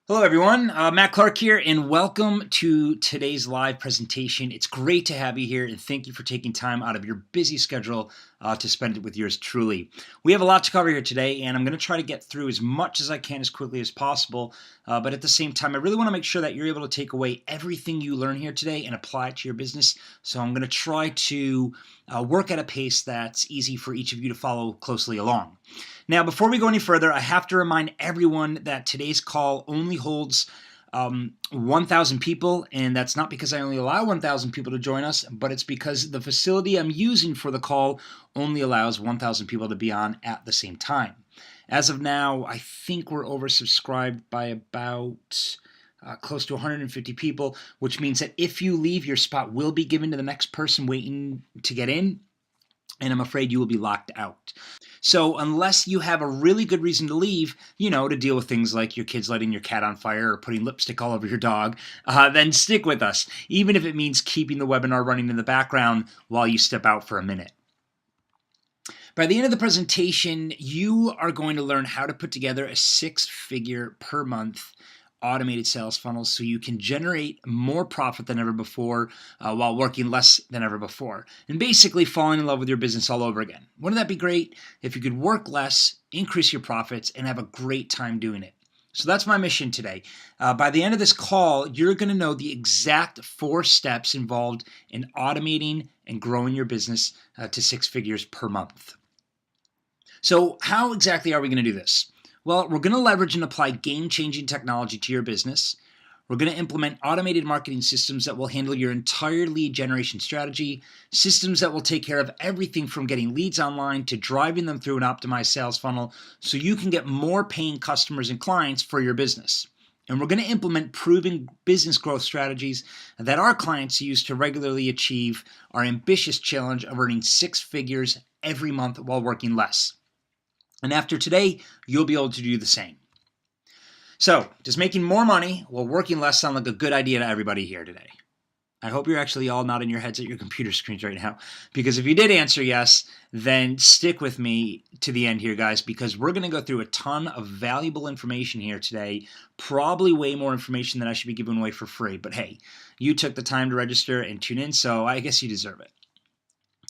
Hello, everyone. Matt Clark here, and welcome to today's live presentation. It's great to have you here, and thank you for taking time out of your busy schedule to spend it with yours truly. We have a lot to cover here today, and I'm going to try to get through as much as I can as quickly as possible. But at the same time, I really want to make sure that you're able to take away everything you learn here today and apply it to your business. So I'm going to try to work at a pace that's easy for each of you to follow closely along. Now, before we go any further, I have to remind everyone that today's call only holds 1,000 people, and that's not because I only allow 1,000 people to join us, but it's because the facility I'm using for the call only allows 1,000 people to be on at the same time. As of now, I think we're oversubscribed by about close to 150 people, which means that if you leave, your spot will be given to the next person waiting to get in, and I'm afraid you will be locked out. So unless you have a really good reason to leave, to deal with things like your kids lighting your cat on fire or putting lipstick all over your dog, then stick with us, even if it means keeping the webinar running in the background while you step out for a minute. By the end of the presentation, you are going to learn how to put together a six-figure per month automated sales funnels so you can generate more profit than ever before while working less than ever before, and basically falling in love with your business all over again. Wouldn't that be great if you could work less, increase your profits, and have a great time doing it? So that's my mission today. By the end of this call, you're going to know the exact 4 steps involved in automating and growing your business to 6 figures per month. So how exactly are we going to do this? Well, we're going to leverage and apply game-changing technology to your business. We're going to implement automated marketing systems that will handle your entire lead generation strategy, systems that will take care of everything from getting leads online to driving them through an optimized sales funnel so you can get more paying customers and clients for your business. And we're going to implement proven business growth strategies that our clients use to regularly achieve our ambitious challenge of earning 6 figures every month while working less. And after today, you'll be able to do the same. So, does making more money while working less sound like a good idea to everybody here today? I hope you're actually all nodding your heads at your computer screens right now, because if you did answer yes, then stick with me to the end here, guys, because we're going to go through a ton of valuable information here today, probably way more information than I should be giving away for free. But hey, you took the time to register and tune in, so I guess you deserve it.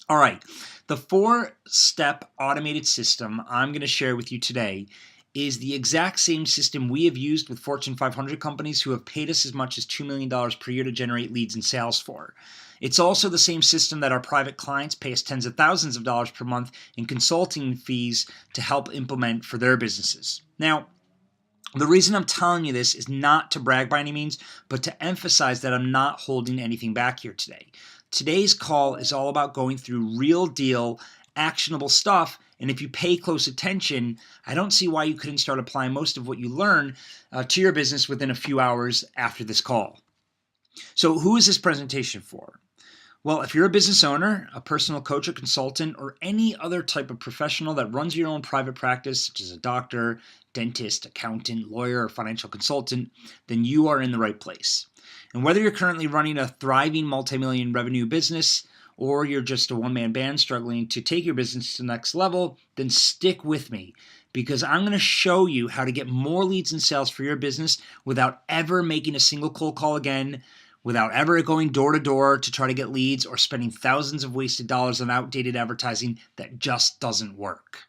All right, the 4-step automated system I'm going to share with you today is the exact same system we have used with Fortune 500 companies who have paid us as much as $2 million per year to generate leads and sales for. It's also the same system that our private clients pay us tens of thousands of dollars per month in consulting fees to help implement for their businesses. Now, the reason I'm telling you this is not to brag by any means, but to emphasize that I'm not holding anything back here today. Today's call is all about going through real deal, actionable stuff, and if you pay close attention, I don't see why you couldn't start applying most of what you learn to your business within a few hours after this call. So who is this presentation for? Well, if you're a business owner, a personal coach or consultant, or any other type of professional that runs your own private practice, such as a doctor, dentist, accountant, lawyer, or financial consultant, then you are in the right place. And whether you're currently running a thriving multi-million revenue business, or you're just a one-man band struggling to take your business to the next level, then stick with me, because I'm going to show you how to get more leads and sales for your business without ever making a single cold call again, without ever going door to door to try to get leads or spending thousands of wasted dollars on outdated advertising that just doesn't work.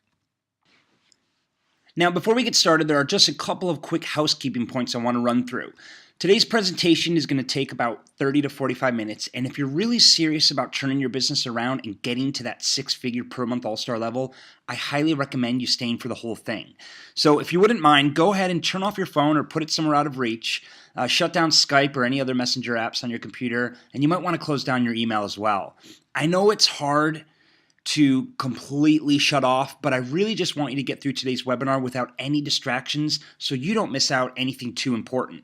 Now, before we get started, there are just a couple of quick housekeeping points I want to run through. Today's presentation is going to take about 30 to 45 minutes, and if you're really serious about turning your business around and getting to that 6-figure per month all-star level, I highly recommend you staying for the whole thing. So if you wouldn't mind, go ahead and turn off your phone or put it somewhere out of reach, shut down Skype or any other messenger apps on your computer, and you might want to close down your email as well. I know it's hard to completely shut off, but I really just want you to get through today's webinar without any distractions so you don't miss out anything too important.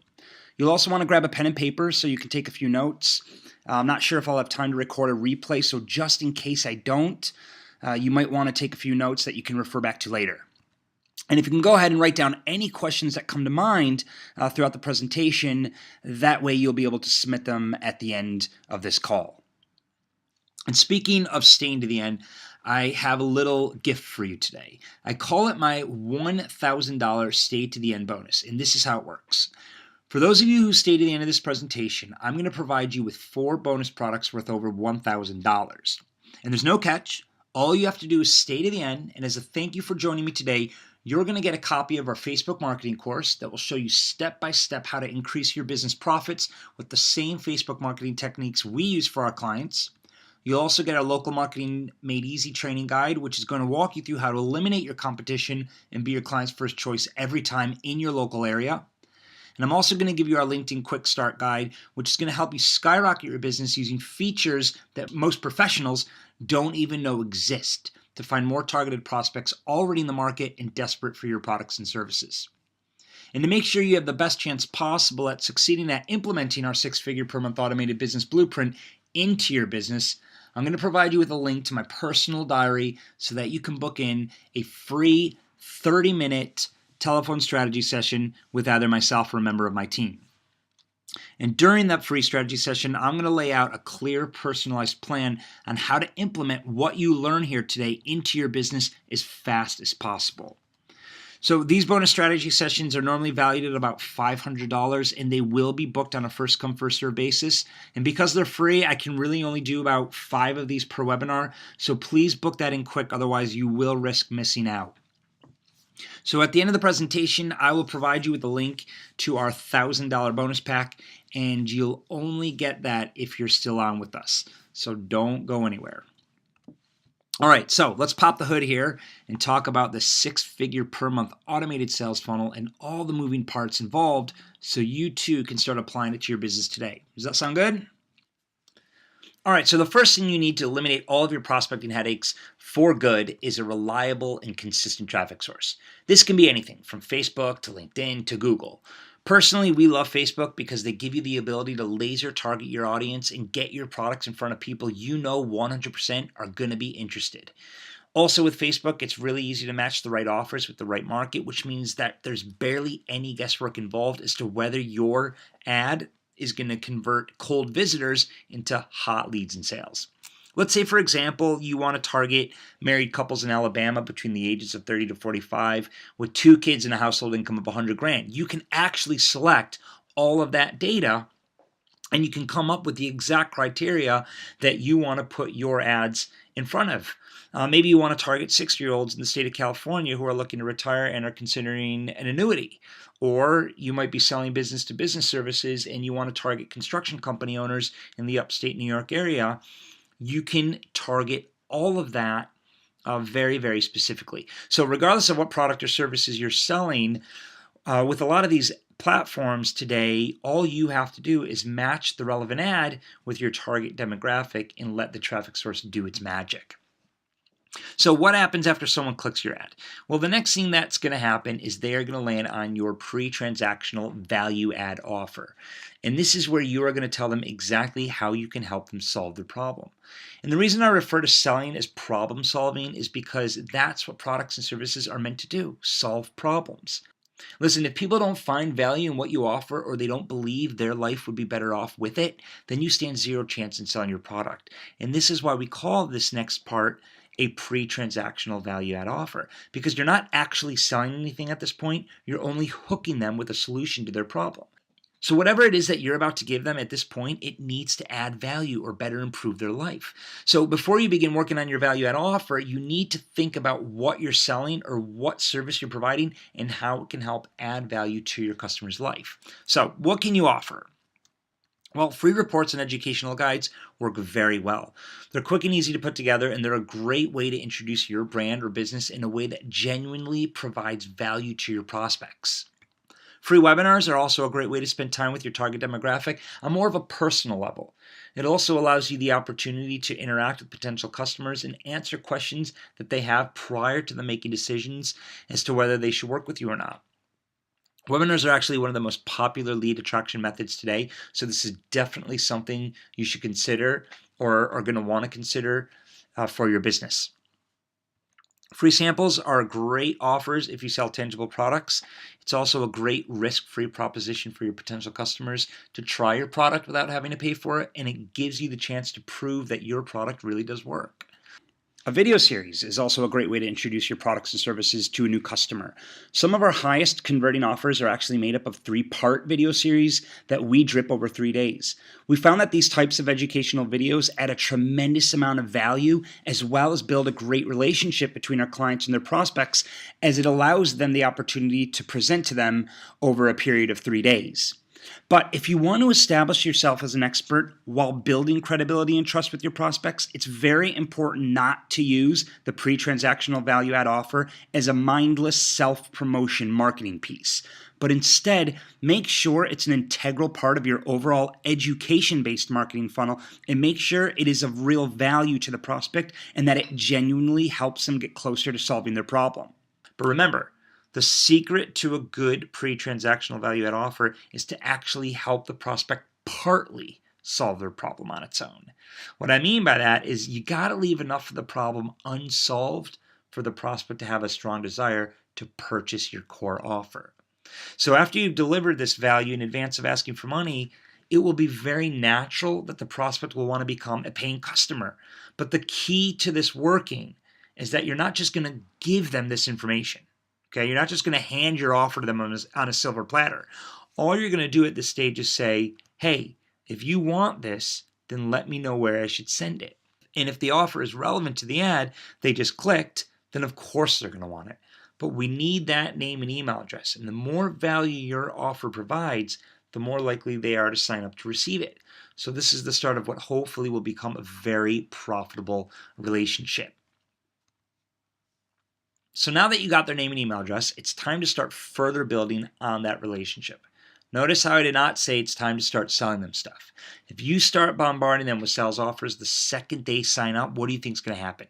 You'll also want to grab a pen and paper so you can take a few notes. I'm not sure if I'll have time to record a replay, so just in case I don't, you might want to take a few notes that you can refer back to later. And if you can go ahead and write down any questions that come to mind throughout the presentation, that way you'll be able to submit them at the end of this call. And speaking of staying to the end, I have a little gift for you today. I call it my $1,000 Stay to the End bonus, and this is how it works. For those of you who stay to the end of this presentation, I'm going to provide you with 4 bonus products worth over $1,000. And there's no catch. All you have to do is stay to the end, and as a thank you for joining me today, you're going to get a copy of our Facebook marketing course that will show you step-by-step how to increase your business profits with the same Facebook marketing techniques we use for our clients. You'll also get our Local Marketing Made Easy training guide, which is going to walk you through how to eliminate your competition and be your client's first choice every time in your local area. And I'm also going to give you our LinkedIn Quick Start Guide, which is going to help you skyrocket your business using features that most professionals don't even know exist to find more targeted prospects already in the market and desperate for your products and services. And to make sure you have the best chance possible at succeeding at implementing our 6-figure per month automated business blueprint into your business, I'm going to provide you with a link to my personal diary so that you can book in a free 30-minute telephone strategy session with either myself or a member of my team. And during that free strategy session, I'm going to lay out a clear, personalized plan on how to implement what you learn here today into your business as fast as possible. So these bonus strategy sessions are normally valued at about $500, and they will be booked on a first-come, first-served basis. And because they're free, I can really only do about 5 of these per webinar. So please book that in quick, otherwise you will risk missing out. So at the end of the presentation, I will provide you with a link to our $1,000 bonus pack, and you'll only get that if you're still on with us. So don't go anywhere. All right, so let's pop the hood here and talk about the 6-figure per month automated sales funnel and all the moving parts involved so you too can start applying it to your business today. Does that sound good? All right, so the first thing you need to eliminate all of your prospecting headaches for good is a reliable and consistent traffic source. This can be anything from Facebook to LinkedIn to Google. Personally, we love Facebook because they give you the ability to laser target your audience and get your products in front of people you know 100% are going to be interested. Also with Facebook, it's really easy to match the right offers with the right market, which means that there's barely any guesswork involved as to whether your ad is going to convert cold visitors into hot leads and sales. Let's say, for example, you want to target married couples in Alabama between the ages of 30 to 45 with 2 kids and a household income of $100,000. You can actually select all of that data and you can come up with the exact criteria that you want to put your ads in front of. Maybe you want to target 60-year-olds in the state of California who are looking to retire and are considering an annuity. Or you might be selling business-to-business services and you want to target construction company owners in the upstate New York area. You can target all of that very, very specifically. So regardless of what product or services you're selling, with a lot of these platforms today, all you have to do is match the relevant ad with your target demographic and let the traffic source do its magic. So what happens after someone clicks your ad? Well, the next thing that's going to happen is they are going to land on your pre-transactional value add offer. And this is where you are going to tell them exactly how you can help them solve their problem. And the reason I refer to selling as problem solving is because that's what products and services are meant to do, solve problems. Listen, if people don't find value in what you offer or they don't believe their life would be better off with it, then you stand zero chance in selling your product. And this is why we call this next part a pre-transactional value add offer, because you're not actually selling anything at this point. You're only hooking them with a solution to their problem. So whatever it is that you're about to give them at this point, it needs to add value or better improve their life. So before you begin working on your value add offer, you need to think about what you're selling or what service you're providing and how it can help add value to your customer's life. So what can you offer? Well, free reports and educational guides work very well. They're quick and easy to put together, and they're a great way to introduce your brand or business in a way that genuinely provides value to your prospects. Free webinars are also a great way to spend time with your target demographic on more of a personal level. It also allows you the opportunity to interact with potential customers and answer questions that they have prior to them making decisions as to whether they should work with you or not. Webinars are actually one of the most popular lead attraction methods today, so this is definitely something you should consider or are going to want to consider for your business. Free samples are great offers if you sell tangible products. It's also a great risk-free proposition for your potential customers to try your product without having to pay for it, and it gives you the chance to prove that your product really does work. A video series is also a great way to introduce your products and services to a new customer. Some of our highest converting offers are actually made up of 3-part video series that we drip over 3 days. We found that these types of educational videos add a tremendous amount of value as well as build a great relationship between our clients and their prospects, as it allows them the opportunity to present to them over a period of 3 days. But if you want to establish yourself as an expert while building credibility and trust with your prospects, it's very important not to use the pre-transactional value add offer as a mindless self-promotion marketing piece, but instead make sure it's an integral part of your overall education-based marketing funnel, and make sure it is of real value to the prospect and that it genuinely helps them get closer to solving their problem. But remember, the secret to a good pre-transactional value add offer is to actually help the prospect partly solve their problem on its own. What I mean by that is you got to leave enough of the problem unsolved for the prospect to have a strong desire to purchase your core offer. So after you've delivered this value in advance of asking for money, it will be very natural that the prospect will want to become a paying customer. But the key to this working is that you're not just going to give them this information. Okay, you're not just going to hand your offer to them on a silver platter. All you're going to do at this stage is say, hey, if you want this, then let me know where I should send it. And if the offer is relevant to the ad they just clicked, then of course they're going to want it. But we need that name and email address. And the more value your offer provides, the more likely they are to sign up to receive it. So this is the start of what hopefully will become a very profitable relationship. So now that you got their name and email address, it's time to start further building on that relationship. Notice how I did not say it's time to start selling them stuff. If you start bombarding them with sales offers the second they sign up, what do you think is going to happen?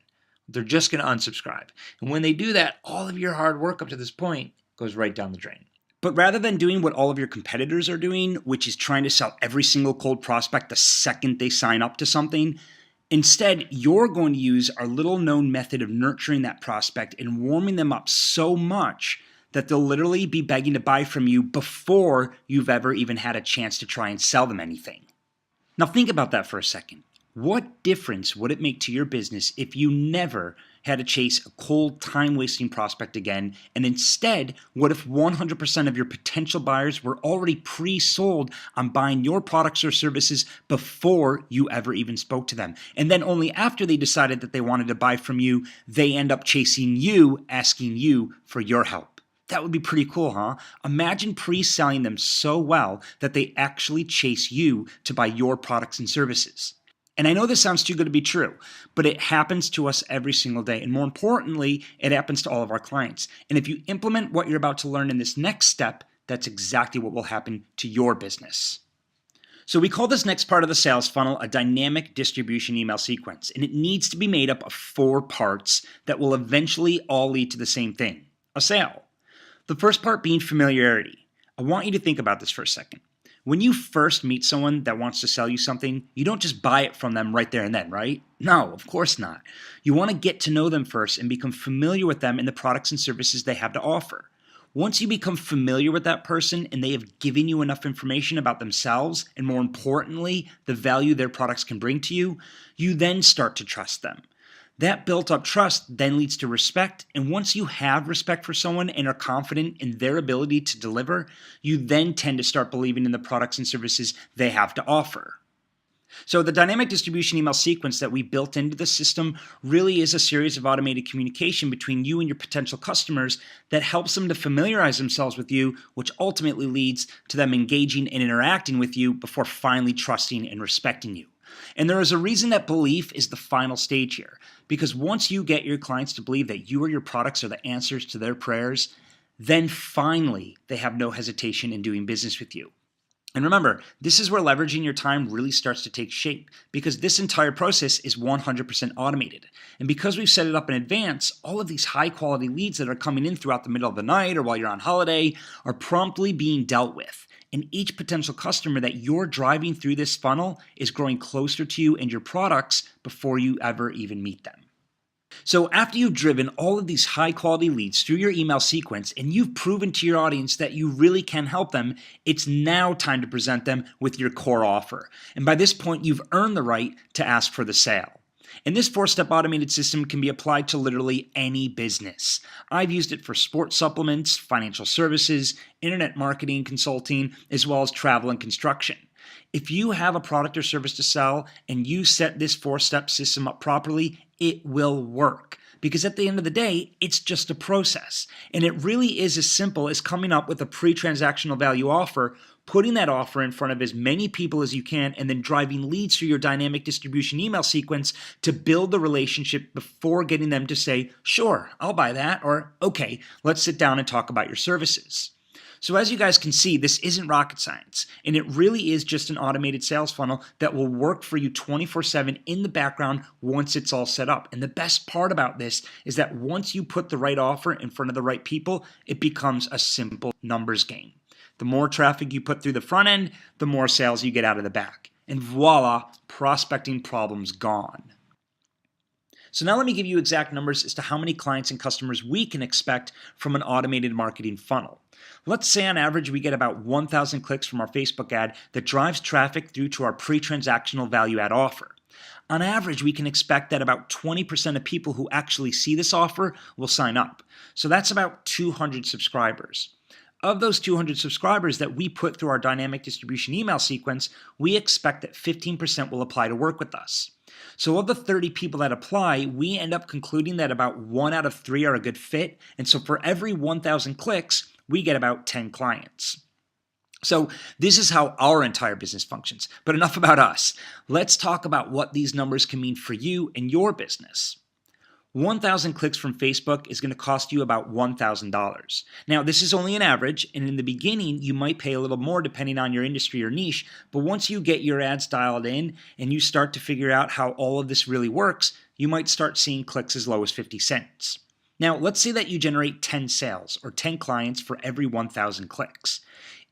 They're just going to unsubscribe. And when they do that, all of your hard work up to this point goes right down the drain. But rather than doing what all of your competitors are doing, which is trying to sell every single cold prospect the second they sign up to something, instead, you're going to use our little known method of nurturing that prospect and warming them up so much that they'll literally be begging to buy from you before you've ever even had a chance to try and sell them anything. Now think about that for a second. What difference would it make to your business if you never had to chase a cold, time-wasting prospect again, and instead, what if 100% of your potential buyers were already pre-sold on buying your products or services before you ever even spoke to them? And then only after they decided that they wanted to buy from you, they end up chasing you, asking you for your help. That would be pretty cool, huh? Imagine pre-selling them so well that they actually chase you to buy your products and services. And I know this sounds too good to be true, but it happens to us every single day. And more importantly, it happens to all of our clients. And if you implement what you're about to learn in this next step, that's exactly what will happen to your business. So we call this next part of the sales funnel a dynamic distribution email sequence. And it needs to be made up of 4 parts that will eventually all lead to the same thing, a sale. The first part being familiarity. I want you to think about this for a second. When you first meet someone that wants to sell you something, you don't just buy it from them right there and then, right? No, of course not. You want to get to know them first and become familiar with them and the products and services they have to offer. Once you become familiar with that person and they have given you enough information about themselves and, more importantly, the value their products can bring to you, you then start to trust them. That built-up trust then leads to respect, and once you have respect for someone and are confident in their ability to deliver, you then tend to start believing in the products and services they have to offer. So the dynamic distribution email sequence that we built into the system really is a series of automated communication between you and your potential customers that helps them to familiarize themselves with you, which ultimately leads to them engaging and interacting with you before finally trusting and respecting you. And there is a reason that belief is the final stage here, because once you get your clients to believe that you or your products are the answers to their prayers, then finally they have no hesitation in doing business with you. And remember, this is where leveraging your time really starts to take shape, because this entire process is 100% automated. And because we've set it up in advance, all of these high quality leads that are coming in throughout the middle of the night or while you're on holiday are promptly being dealt with. And each potential customer that you're driving through this funnel is growing closer to you and your products before you ever even meet them. So after you've driven all of these high quality leads through your email sequence and you've proven to your audience that you really can help them, it's now time to present them with your core offer. And by this point, you've earned the right to ask for the sale. And this 4-step automated system can be applied to literally any business. I've used it for sports supplements, financial services, internet marketing, consulting, as well as travel and construction. If you have a product or service to sell and you set this 4-step system up properly, it will work. Because at the end of the day, it's just a process. And it really is as simple as coming up with a pre-transactional value offer, putting that offer in front of as many people as you can, and then driving leads through your dynamic distribution email sequence to build the relationship before getting them to say, sure, I'll buy that, or okay, let's sit down and talk about your services. So as you guys can see, this isn't rocket science, and it really is just an automated sales funnel that will work for you 24/7 in the background once it's all set up. And the best part about this is that once you put the right offer in front of the right people, it becomes a simple numbers game. The more traffic you put through the front end, the more sales you get out of the back. And voila, prospecting problems gone. So now let me give you exact numbers as to how many clients and customers we can expect from an automated marketing funnel. Let's say on average we get about 1,000 clicks from our Facebook ad that drives traffic through to our pre-transactional value add offer. On average, we can expect that about 20% of people who actually see this offer will sign up. So that's about 200 subscribers. Of those 200 subscribers that we put through our dynamic distribution email sequence, we expect that 15% will apply to work with us. So of the 30 people that apply, we end up concluding that about 1 out of 3 are a good fit. And so for every 1,000 clicks, we get about 10 clients. So this is how our entire business functions. But enough about us. Let's talk about what these numbers can mean for you and your business. 1,000 clicks from Facebook is going to cost you about $1,000. Now, this is only an average, and in the beginning, you might pay a little more depending on your industry or niche, but once you get your ads dialed in and you start to figure out how all of this really works, you might start seeing clicks as low as 50 cents. Now, let's say that you generate 10 sales or 10 clients for every 1,000 clicks.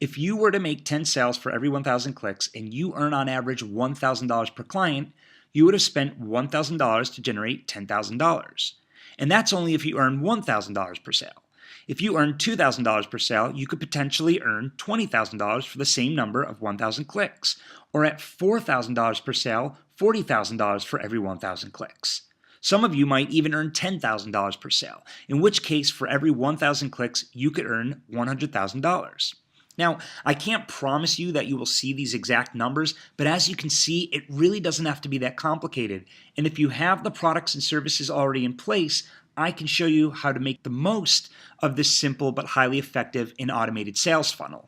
If you were to make 10 sales for every 1,000 clicks and you earn on average $1,000 per client, you would have spent $1,000 to generate $10,000. And that's only if you earn $1,000 per sale. If you earn $2,000 per sale, you could potentially earn $20,000 for the same number of 1,000 clicks. Or at $4,000 per sale, $40,000 for every 1,000 clicks. Some of you might even earn $10,000 per sale, in which case for every 1,000 clicks, you could earn $100,000. Now, I can't promise you that you will see these exact numbers, but as you can see, it really doesn't have to be that complicated. And if you have the products and services already in place, I can show you how to make the most of this simple but highly effective and automated sales funnel.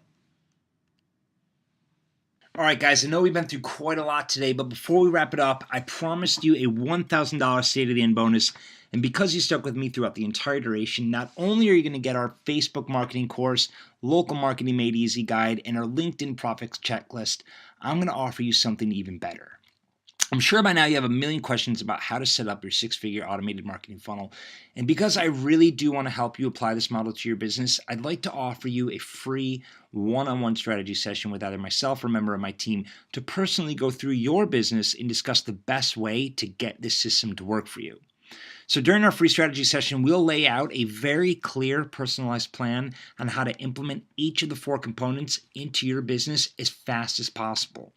All right, guys, I know we've been through quite a lot today, but before we wrap it up, I promised you a $1,000 State of the End bonus. And because you stuck with me throughout the entire duration, not only are you going to get our Facebook marketing course, Local Marketing Made Easy guide, and our LinkedIn Profits checklist, I'm going to offer you something even better. I'm sure by now you have a million questions about how to set up your 6-figure automated marketing funnel. And because I really do want to help you apply this model to your business, I'd like to offer you a free one-on-one strategy session with either myself or a member of my team to personally go through your business and discuss the best way to get this system to work for you. So during our free strategy session, we'll lay out a very clear, personalized plan on how to implement each of the 4 components into your business as fast as possible.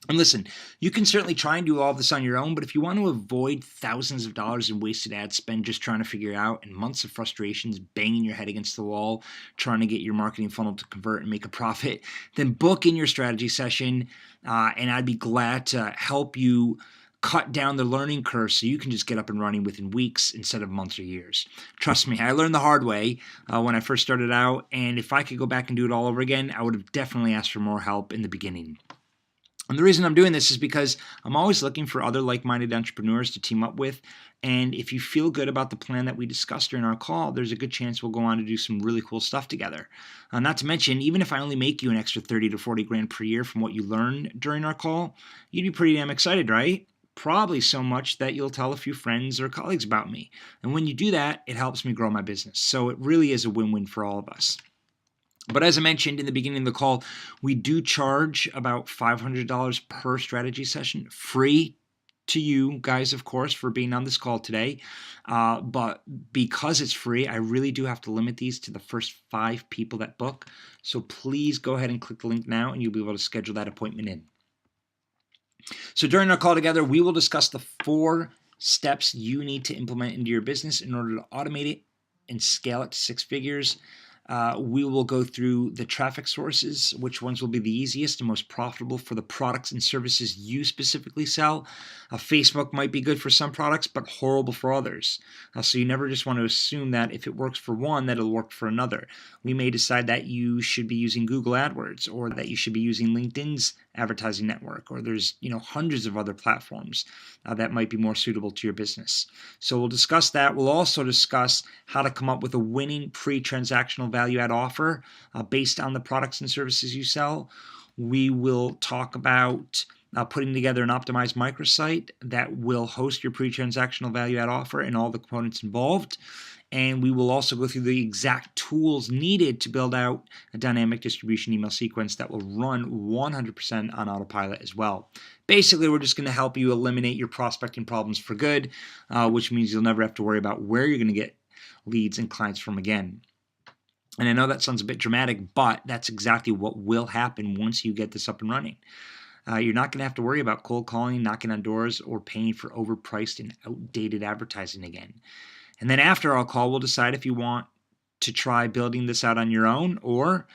And listen, you can certainly try and do all of this on your own, but if you want to avoid thousands of dollars in wasted ad spend just trying to figure it out and months of frustrations, banging your head against the wall, trying to get your marketing funnel to convert and make a profit, then book in your strategy session, and I'd be glad to help you cut down the learning curve so you can just get up and running within weeks instead of months or years. Trust me, I learned the hard way when I first started out, and if I could go back and do it all over again, I would have definitely asked for more help in the beginning. And the reason I'm doing this is because I'm always looking for other like-minded entrepreneurs to team up with. And if you feel good about the plan that we discussed during our call, there's a good chance we'll go on to do some really cool stuff together. Not to mention, even if I only make you an extra 30 to 40 grand per year from what you learn during our call, you'd be pretty damn excited, right? Probably so much that you'll tell a few friends or colleagues about me. And when you do that, it helps me grow my business. So it really is a win-win for all of us. But as I mentioned in the beginning of the call, we do charge about $500 per strategy session, free to you guys, of course, for being on this call today. But because it's free, I really do have to limit these to the first 5 people that book. So please go ahead and click the link now and you'll be able to schedule that appointment in. So during our call together, we will discuss the 4 steps you need to implement into your business in order to automate it and scale it to 6 figures. We will go through the traffic sources, which ones will be the easiest and most profitable for the products and services you specifically sell. Facebook might be good for some products, but horrible for others. So you never just want to assume that if it works for one, that it'll work for another. We may decide that you should be using Google AdWords, or that you should be using LinkedIn's advertising network, or there's hundreds of other platforms that might be more suitable to your business. So we'll discuss that. We'll also discuss how to come up with a winning pre-transactional value add offer based on the products and services you sell. We will talk about putting together an optimized microsite that will host your pre-transactional value add offer and all the components involved. And we will also go through the exact tools needed to build out a dynamic distribution email sequence that will run 100% on autopilot as well. Basically, we're just going to help you eliminate your prospecting problems for good, which means you'll never have to worry about where you're going to get leads and clients from again. And I know that sounds a bit dramatic, but that's exactly what will happen once you get this up and running. You're not going to have to worry about cold calling, knocking on doors, or paying for overpriced and outdated advertising again. And then after our call, we'll decide if you want to try building this out on your own, or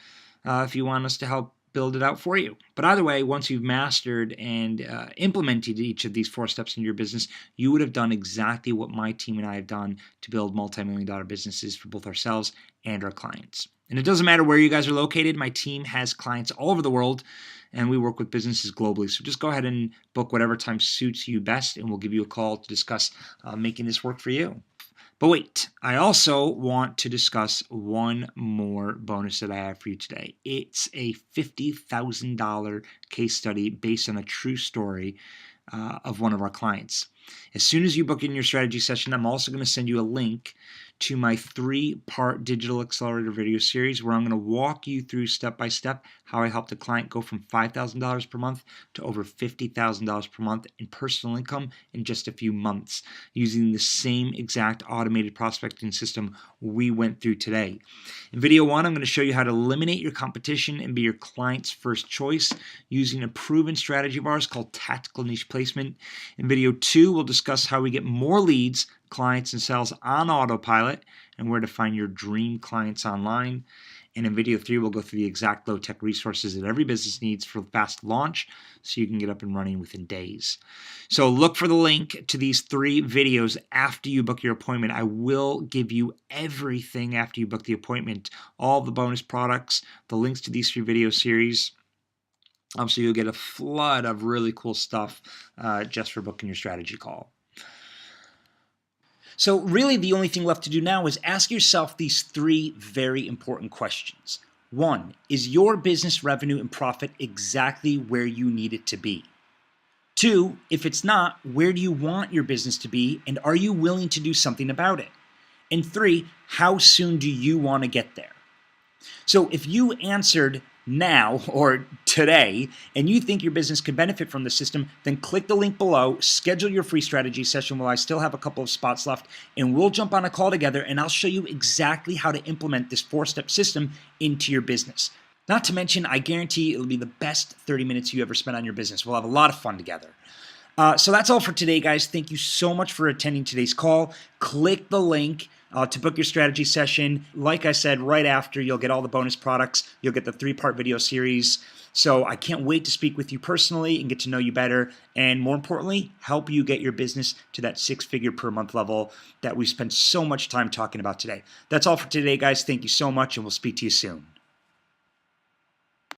if you want us to help build it out for you. But either way, once you've mastered and implemented each of these 4 steps in your business, you would have done exactly what my team and I have done to build multi-million-dollar businesses for both ourselves and our clients. And it doesn't matter where you guys are located. My team has clients all over the world, and we work with businesses globally. So just go ahead and book whatever time suits you best, and we'll give you a call to discuss making this work for you. But wait, I also want to discuss one more bonus that I have for you today. It's a $50,000 case study based on a true story of one of our clients. As soon as you book in your strategy session, I'm also going to send you a link to my 3-part digital accelerator video series where I'm going to walk you through step by step how I helped a client go from $5,000 per month to over $50,000 per month in personal income in just a few months using the same exact automated prospecting system we went through today. In video 1, I'm going to show you how to eliminate your competition and be your client's first choice using a proven strategy of ours called tactical niche placement. In video 2, we'll discuss how we get more leads, clients, and sales on autopilot and where to find your dream clients online. And in video 3, we'll go through the exact low-tech resources that every business needs for fast launch so you can get up and running within days. So look for the link to these 3 videos after you book your appointment. I will give you everything after you book the appointment, all the bonus products, the links to these 3 video series. So you'll get a flood of really cool stuff just for booking your strategy call. So really the only thing left to do now is ask yourself these 3 very important questions. 1, is your business revenue and profit exactly where you need it to be? 2, if it's not, where do you want your business to be, and are you willing to do something about it? And 3, how soon do you want to get there? So if you answered now or today and you think your business could benefit from the system, then click the link below, schedule your free strategy session while I still have a couple of spots left, and we'll jump on a call together and I'll show you exactly how to implement this 4-step system into your business. Not to mention, I guarantee it'll be the best 30 minutes you ever spent on your business. We'll have a lot of fun together. So that's all for today, guys. Thank you so much for attending today's call. Click the link to book your strategy session. Like I said, right after, you'll get all the bonus products. You'll get the 3-part video series. So I can't wait to speak with you personally and get to know you better. And more importantly, help you get your business to that 6-figure per month level that we spent so much time talking about today. That's all for today, guys. Thank you so much, and we'll speak to you soon.